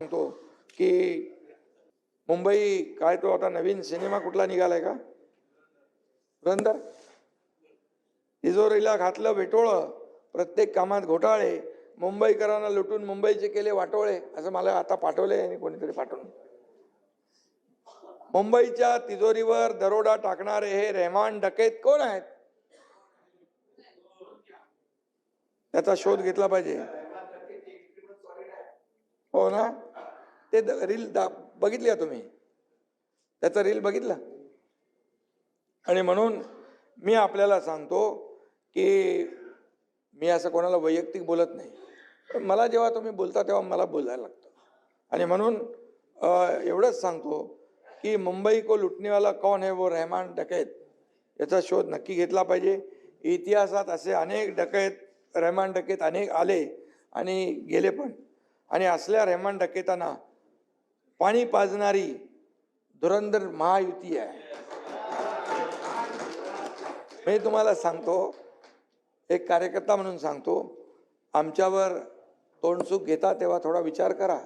सांगतो की मुंबई काय तो आता नवीन सिनेमा कुठला निघालाय का? पुरंदर. तिजोरीला घातलं वेटोळं, प्रत्येक कामात घोटाळे, मुंबईकरांना लुटून मुंबईचे केले वाटोळे, असं मला आता पाठवलंय आणि कोणीतरी पाठवून. मुंबईच्या तिजोरीवर दरोडा टाकणारे हे रहमान डकैत कोण आहेत? त्याचा शोध घेतला पाहिजे. हो ना, ते रील बघितली का तुम्ही? त्याचा रील बघितला? आणि म्हणून मी आपल्याला सांगतो की मी असं कोणाला वैयक्तिक बोलत नाही, पण मला जेव्हा तुम्ही बोलता तेव्हा मला बोलायला लागतं. आणि म्हणून एवढंच सांगतो की मुंबई को लुटने वाला कौन है वो रहमान डकैत, याचा शोध नक्की घेतला पाहिजे. इतिहासात असे अनेक डकैत, रहमान डकैत अनेक आले आणि गेले पण, आणि असल्या रहमान डकैतांना पाणी पाजणारी धुरंधर महायुती आहे. मी तुम्हाला सांगतो, एक कार्यकर्ता म्हणून सांगतो, आमच्यावर तोंडसुख घेता तेव्हा थोडा विचार करा.